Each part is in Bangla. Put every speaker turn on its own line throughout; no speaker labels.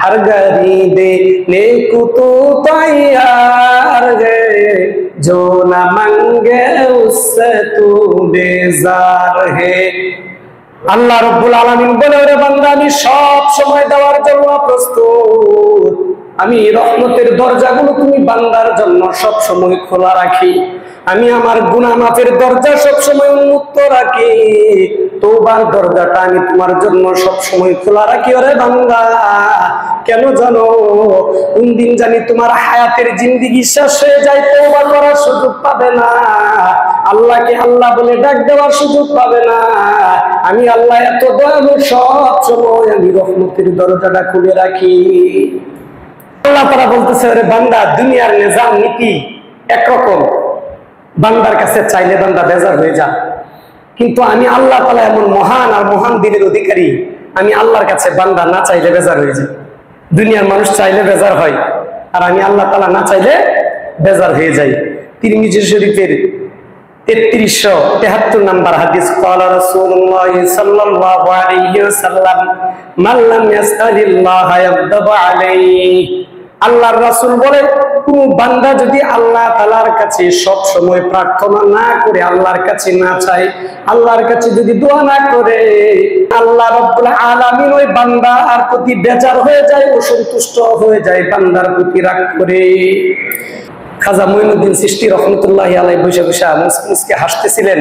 हर गरीबे को तो तैयार है, जो न मांगे उससे तू बेजार है। আল্লাহ রাব্বুল আলামিন বলে, ওরে বান্দা আমি সব সময় দেওয়ার জন্য প্রস্তুত। আমি রহমতের দরজাগুলো তুমি বান্দার জন্য সব সময় খোলা রাখি। আমি আমার গুনাহ মাফের দরজা সব সময় উন্মুক্ত রাখি। তওবার দরজাটা আমি তোমার জন্য সব সময় খোলা রাখি। ওরে বান্দা কেন জানো, কোন দিন জানি তোমার হায়াতের জিন্দেগি শেষ হয়ে যায়, তওবা করার সুযোগ পাবে না, আল্লাহকে আল্লাহ বলে ডাক দেওয়ার সুযোগ পাবে না। আমি আল্লাহ এত দয়ালু, সব সময় আমি রহমতের দরজাটা খুলে রাখি। আল্লাহ তাআলা বলতেছে, আরে বান্দা দুনিয়ার নিজাম নীতি একরকম, বান্দার কাছে চাইলে বান্দা বেজার হয়ে যায়, কিন্তু আমি আল্লাহ তাআলা এমন মহান আর মহান দিনের অধিকারী, আমি আল্লাহর কাছে বান্দা না চাইলে বেজার হয়ে যায়। দুনিয়ার মানুষ চাইলে বেজার হয়, আর আমি আল্লাহ তাআলা না চাইলে বেজার হয়ে যাই। তিরমিজি শরীফের 3373 নম্বর হাদিস, ক্বালা রাসূলুল্লাহ সাল্লাল্লাহু আলাইহি ওয়াসাল্লাম মান লাম ইয়াসআলিল্লাহ ইয়াগদাব আলাইহি। আল্লাহর রাসূল বলে, কোন বান্দা যদি আল্লাহ তাআলার কাছে সব সময় প্রার্থনা না করে, আল্লাহর কাছে না চায়, আল্লাহর কাছে যদি দোয়া না করে, আল্লাহ রাব্বুল আলামিন ওই বান্দার প্রতি বেজার হয়ে যায়, অসন্তুষ্ট হয়ে যায়, বান্দার প্রতি রাগ করে। খাজা মঈনুদ্দিন চিশতি রহমতুল্লাহি আলাইহি বসে বসে মুসকে হাসতেছিলেন।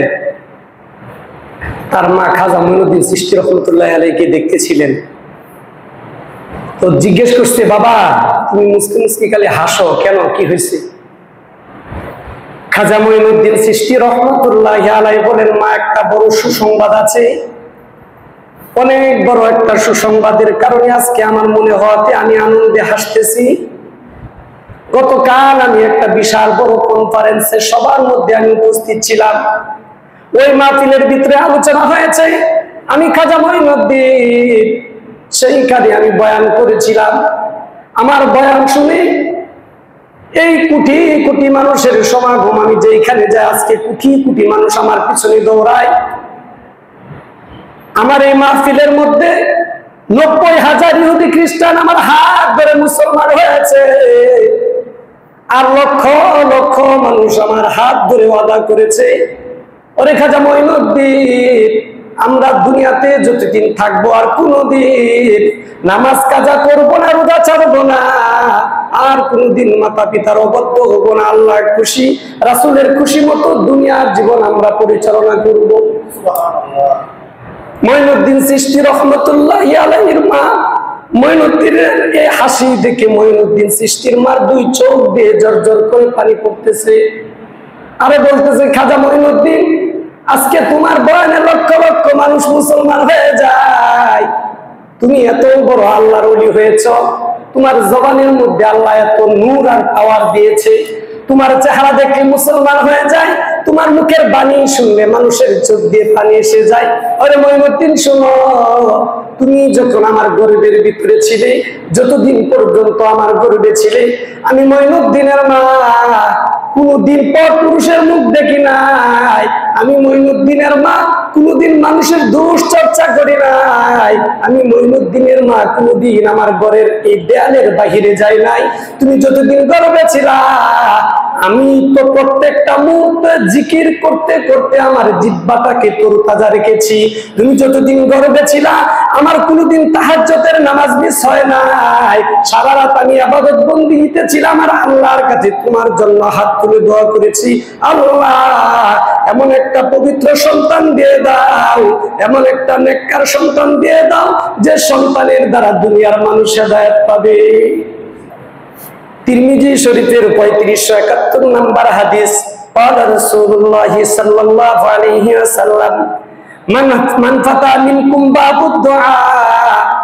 তার মা খাজা মঈনুদ্দিন চিশতি রহমতুল্লাহি আলাইহিকে দেখতেছিলেন, তো জিজ্ঞেস করছে, বাবা তুমি মুসকে মুসকে খালি হাসো কেন, কি হয়েছে? খাজা মঈনুদ্দিন চিশতি রহমতুল্লাহি আলাইহি বলেন, মা একটা বড় সুসংবাদ আছে, অনেক বড় একটা সুসংবাদের কারণে আজকে আমার মনে হওয়াতে আমি আনন্দে হাসতেছি। গতকাল আমি একটা বিশাল বড় কনফারেন্সে সবার মধ্যে আমি উপস্থিত ছিলাম। ওই মাহফিলের ভিতরে আলোচনা হয়েছে, আমি খাজা মঈনুদ্দিন সেইখানে আমি বয়ান করেছিলাম। আমার বয়ান শুনে এই কোটি কোটি মানুষের সমাগম, আমি যেখানে যাই আজকে কোটি কোটি মানুষ আমার পিছনে দৌড়ায়। আমার এই মাহফিলের মধ্যে 90,000 ইহুদি খ্রিস্টান আমার হাত ধরে মুসলমান হয়েছে, আর লক্ষ লক্ষ মানুষ আমার হাত ধরে ওয়াদা করেছে, ওরে খাজা মঈনুদ্দিন আমরা দুনিয়াতে যতদিন থাকবো আর কোনদিন নামাজ কাজা করবো না, রোজা ছাড়বো না, আর কোনদিন মাতা পিতার অবাধ্য হবো না, আল্লাহর খুশি রাসূলের খুশি মতো দুনিয়ার জীবন আমরা পরিচালনা করব। মঈনুদ্দিন চিশতি রহমতুল্লাহি আলাইহির মা মঈনুদ্দিনের এই হাসি দেখে মঈনুদ্দিন চিশতির মার দুই চোখ দিয়ে জর্জর করে পানি পড়তেছে। আরে বলতেছে, খাজা মঈনুদ্দিন আজকে তোমার বয়ানে লক্ষ লক্ষ মানুষ মুসলমান হয়ে যায়, তুমি এত বড় আল্লাহর ওলি হয়েছ, তোমার জবানের মধ্যে আল্লাহ এত নূর আর পাওয়ার দিয়েছে, তোমার চেহারা দেখলে মুসলমান হয়ে যায়, তোমার মুখের বাণী শুনলে মানুষের চোখ দিয়ে পানি এসে যায়। আরে মঈনুদ্দিন শোনো, তুমি যখন আমার গরিবের ভিতরে ছিলে, যতদিন পর্যন্ত আমার গরিবে ছিলে, আমি মঈনুদ্দিনের মা কোনদিন পর পুরুষের মুখ দেখি নাই, আমি মঈনুদ্দিনের মা কোনদিন মানুষের দোষ চর্চা করি নাই, আমি মঈনুদ্দিনের মা কোনদিন আমার ঘরের এই দেয়ালের বাহিরে যাই নাই। তুমি যতদিন গর্বে ছিলা, আমি তো প্রত্যেকটা মুহূর্তে জিকির করতে করতে আমার জিহ্বাটাকে তরতাজা রেখেছি। তুমি যতদিন গর্বে ছিলা, আমার কোনদিন তাহাজ্জুদের নামাজ মিস হয় নাই, সারা রাত আমি ইবাদত বন্দেগীতে ছিলাম, আর আল্লাহর কাছে তোমার জন্য হাত তুলে দোয়া করেছি, আল্লাহ এমন একটা পবিত্র সন্তান দিয়ে দাও, এমন একটা নেককার সন্তান দিয়ে দাও, যে সন্তানের দ্বারা দুনিয়ার মানুষ হেদায়েত পাবে। তিরমিজি শরীফের 3571 নম্বর হাদিস, ক্বালা রাসূলুল্লাহ সাল্লাল্লাহু আলাইহি ওয়াসাল্লাম মান ফাতা মিনকুম বাবুদ দুআ,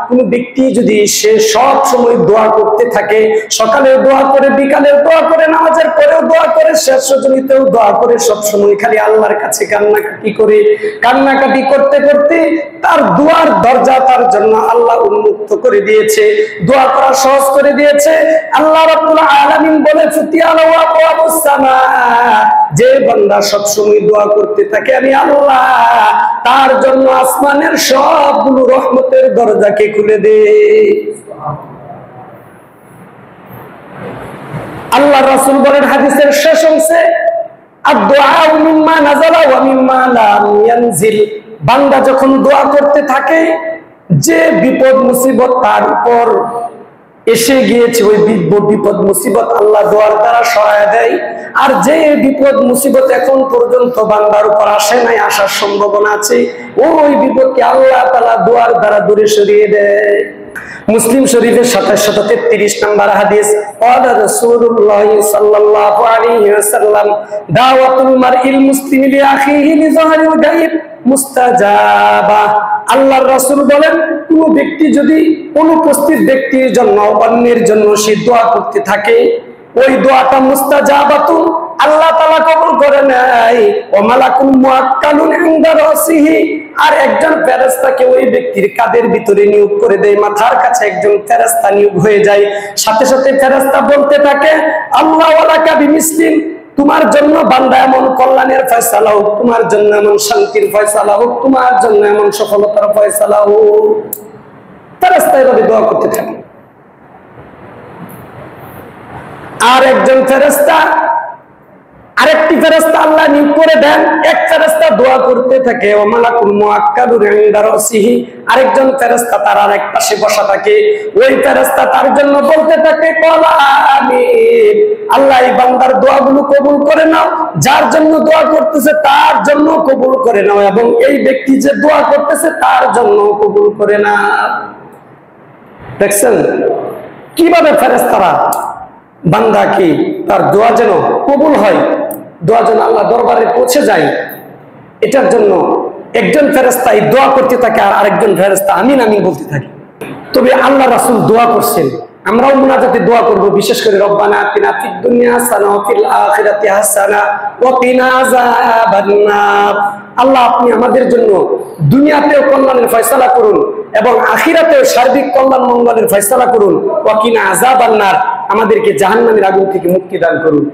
কোন ব্যক্তি যদি সে সব সময় দোয়া করতে থাকে, সকালে দোয়া করে, বিকালে দোয়া করে, নামাজের পরেও দোয়া করে, শেষ রজনীতেও দোয়া করে, সব সময় খালি আল্লাহর কাছে কান্নাকাটি করে, কান্নাকাটি করতে করতে তার দোয়ার দরজা তার জন্য আল্লাহ উন্মুক্ত করে দিয়েছে, দোয়া করা সহজ করে দিয়েছে। আল্লাহ রাব্বুল আলামিন বলে, ফুতিয়ালা ওয়া আবওয়াবুস সামা, যে বান্দা সব সময় দোয়া করতে থাকে, আমি আল্লাহ তার জন্য আসমানের সবগুলো রহমতের দরজাকে খুলে দে। আল্লাহ রাসূল বলেন হাদিসের শেষ অংশে, আদ-দুআউ মিম্মা নাযালা ওয়া মিম্মা লাম ইয়ানজিল। বান্দা যখন দোয়া করতে থাকে, যে বিপদ মুসিবত তার উপর এসে গিয়েছে, ওই বিপদ মুসিবত আল্লাহ দোয়ার দ্বারা সরায় দেয়। আর যে বিপদ মুসিবত এখন পর্যন্ত বান্দার উপর আসে নাই, আসার সম্ভাবনা আছে, ওই বিপদকে আল্লাহ তাআলা দোয়ার দ্বারা দূরে সরিয়ে দেয়। মুসলিম শরীফের 2733 নম্বর হাদিস, ক্বালা রাসূলুল্লাহ সাল্লাল্লাহু আলাইহি ওয়াসাল্লাম, দাওয়াতুল মারইল মুসলিমি লিআখিহি লিযাহরিল গায়ব মুস্তাজাবা। আল্লাহর রাসূল বলেন, কোন ব্যক্তি যদি অনুপস্থিত ব্যক্তির জন্য, অন্যের জন্য সে দোয়া করতে থাকে, ওই দোয়াটা মুস্তাজাবাতুন, আল্লাহ তাআলা কবুল করে নেয়। ওয়া মালাকুন মুআক্কালুন ইনদা রাসিহি, আর একজন ফেরেশতাকে ওই ব্যক্তির কাদের ভিতরে নিয়োগ করে দেয়, মাথার কাছে একজন ফেরেশতা নিয়োগ হয়ে যায়। সাথে সাথে ফেরেশতা বলতে থাকে, আল্লাহ ওয়ালাকা বিমিসলিম, তোমার জন্য বান্দা এমন কল্যাণের ফয়সালা হোক, তোমার জন্য এমন শান্তির ফয়সালা হোক, তোমার জন্য এমন সফলতার ফয়সালা হোক। ফেরেশতা এভাবে দোয়া করতে থাকে। আর একজন ফেরেশতা, আরেকটি ফেরেশতা আল্লাহ নিয়োগ করে দেন, এক ফেরেশতা দোয়া করতে থাকে, ওয়া মালাকুল মুআক্কালুন ইনদা রাসিহি, আরেকজন ফেরেশতা তার আরেক পাশে বসা থাকে। ওই ফেরেশতা তার জন্য বলতে থাকে, ক্বালা আমিন, আল্লাহ এই বান্দার দোয়াগুলো কবুল করে নাও, যার জন্য দোয়া করতেছে তার জন্য কবুল করে নাও, এবং এই ব্যক্তি যে দোয়া করতেছে তার জন্য কবুল করে নাও। দেখছেন কিভাবে ফেরেশতারা বান্দা কি তার দোয়া যেন কবুল হয়, দোয়া যেন আল্লাহ দরবারে পৌঁছে যায়, এটার জন্য একজন ফেরেশতা এই দোয়া করতে থাকে, আর আরেকজন ফেরেশতা আমিন আমিন বলতে থাকে। তবে আল্লাহ রাসূল দোয়া করছেন, আমরাও মুনাজাতে দোয়া করব, বিশেষ করে রব্বানা আতিনা ফিদ দুনিয়া হাসানা ওয়া ফিল আখিরাতি হাসানা ওয়া কিনা আযাবান নার। আল্লাহ আপনি আমাদের জন্য দুনিয়াতেও কল্যাণের ফয়সালা করুন এবং আখিরাতেও সার্বিক কল্যাণ মঙ্গলের ফয়সালা করুন। ওয়া কিনা আযাবান নার, আমাদেরকে জাহান্নামের আগুন থেকে মুক্তি দান করুন।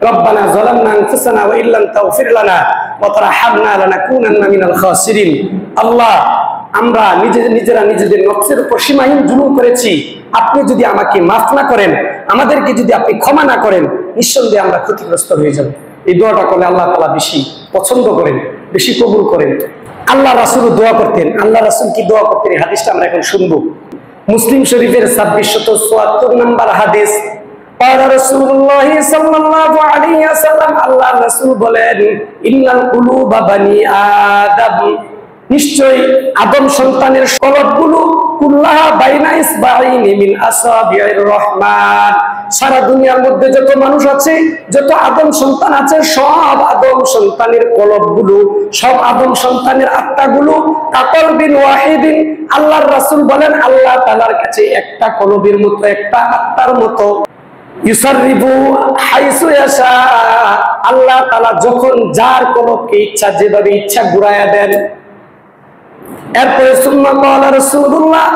রব্বানা যালামনা আনফুসানা ওয়া ইল্লাম তাগফির লানা ওয়া তারহামনা লানাকুনান্না মিনাল খাসিরিন। আল্লাহ, আমরা নিজেরা নিজেদের নফসের উপর সীমাহীন জুলুম করেছি, আপনি যদি আমাকে মাফ না করেন, আমাদেরকে যদি আপনি ক্ষমা না করেন, নিঃসন্দেহে আমরা ক্ষতিগ্রস্ত হয়ে যাব। এই দোয়াটা করলে আল্লাহ তাআলা বেশি পছন্দ করেন, বেশি কবুল করেন। আল্লাহ রাসূল দোয়া করতেন। আল্লাহ রাসূল কি দোয়া করতেন, এই হাদিসটা আমরা এখন শুনবো। মুসলিম শরীফের 2674 নম্বর হাদিস, ক্বালা রাসূলুল্লাহ সাল্লাল্লাহু আলাইহি ওয়াসাল্লাম, আল্লাহ রাসূল বলেন, ইন্নাল কুলুবা বানি আদম, নিশ্চয়ই আদম সন্তানের কলবগুলো কুল্লাহা বাইনা ইসবাইনি মিন আসাবির রহমান, সারা দুনিয়ার মধ্যে যত মানুষ আছে, যত আদম সন্তান আছে, সব আদম সন্তানের কলবগুলো, সব আদম সন্তানের আত্মাগুলো কাকলবিন ওয়াহিদিন, আল্লাহর রাসূল বলেন আল্লাহ তাআলার কাছে একটা কলবের মতো, একটা আত্মার মতো। ইউসাররিবু হাইসু ইয়াশা, আল্লাহ তাআলা যখন যার কলবকে ইচ্ছা যেভাবে ইচ্ছা ঘুরায়া দেন। এরপরে সুম্মা ক্বালা রাসূলুল্লাহ,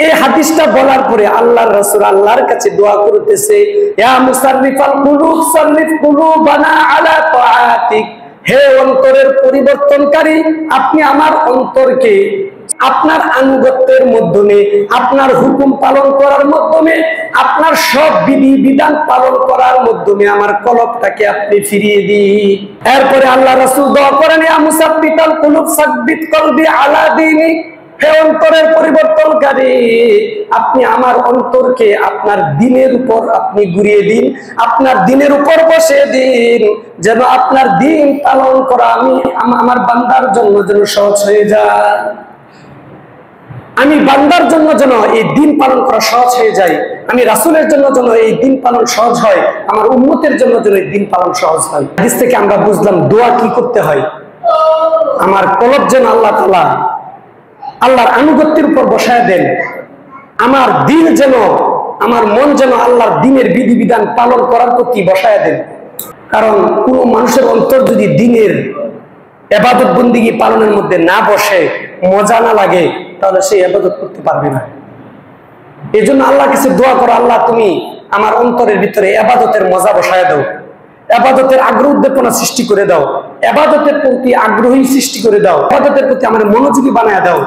এই হাদিসটা বলার পরে আল্লাহর রাসূল আল্লাহর কাছে দোয়া করতেছে, ইয়া মুসাররিফাল কুলুব সাররিফ কুলুবানা আলা তাআতিক, হে অন্তরের পরিবর্তনকারী, আপনি আমার অন্তরকে আপনার আনুগত্যের মাধ্যমে, আপনার হুকুম পালন করার মাধ্যমে, আপনার সব বিধি বিধান পালন করার মাধ্যমে আমার কলবটাকে আপনি ফিরিয়ে দিন। এরপরে আল্লাহ রাসূল দোয়া করেন, ইয়া মুসাব্বিতাল কুলুব সাব্বিত কলবি আলা দীনিক, হে অন্তরের পরিবর্তনকারী, আপনি আমার অন্তরকে আপনার দ্বীনের উপর আপনি ঘুরিয়ে দিন, আপনার দ্বীনের উপর বসে দিন, যেন আপনার দ্বীন পালন করা আমি আমার বান্দার জন্য যেন সহজ হয়ে যায়, আমি বান্দার জন্য যেন এই দিন পালন করা সহজ হয়ে যায়, আমি রাসূলের জন্য যেন এই দিন পালন সহজ হয়, আমার উম্মতের জন্য যেন এই দিন পালন সহজ হয়। হাদিস থেকে আমরা বুঝলাম দোয়া কি করতে হয়, আমার কলব যেন আল্লাহ তাআলা আল্লাহর আনুগত্যের উপর বসায় দেন, আমার দিল যেন, আমার মন যেন আল্লাহর দ্বীনের বিধিবিধান পালন করার প্রতি বসায় দেন। কারণ কোন মানুষের অন্তর যদি দ্বীনের ইবাদত বন্দেগী পালনের মধ্যে না বসে, মজা না লাগে, তাহলে সে ইবাদত করতে পারবে না। এই জন্য আল্লাহর কাছে দোয়া করো, আল্লাহ তুমি আমার অন্তরের ভিতরে ইবাদতের মজা বসায় দাও, ইবাদতের আগ্রহ উদ্দীপনা সৃষ্টি করে দাও, ইবাদতের প্রতি আগ্রহী সৃষ্টি করে দাও, ইবাদতের প্রতি আমার মনোযোগী বানায় দাও,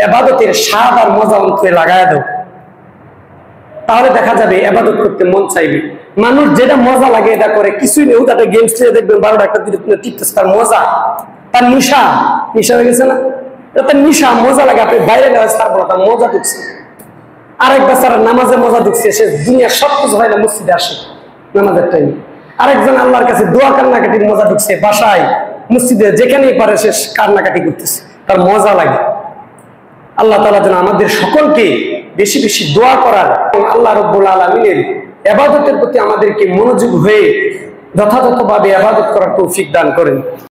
ইবাদতের স্বাদ আর মজা অন্তরে লাগায় দাও। তাহলে দেখা যাবে ইবাদত করতে মন চাইবে। মানুষ যেটা মজা লাগে এটা করে, কিছুই নেই, তাতে গেমস খেলে দেখবেন 12টা একটা দিনে টিকতেছে, তার মজা, তার নিশা হয়ে গেছে না, তার নিশা মজা লাগে। আপনি বাইরে গেলে তারপর তার মজা ঢুকছে। আরেক বাচ্চারা নামাজে মজা ঢুকছে, সে দুনিয়ার সব কিছু হয় না, মসজিদে আসে নামাজের টাইমে। আরেকজন আল্লাহর কাছে দোয়া কান্নাকাটির মজা ঢুকছে, বাসায় মসজিদে যেখানেই পারে সে কান্নাকাটি করতেছে, তার মজা লাগে। আল্লাহ তাআলা যেন আমাদের সকলকে বেশি বেশি দোয়া করার এবং আল্লাহ রাব্বুল আলামিনের ইবাদতের প্রতি আমাদেরকে মনোযোগ হয়ে যথাযথভাবে ইবাদত করার তৌফিক দান করেন।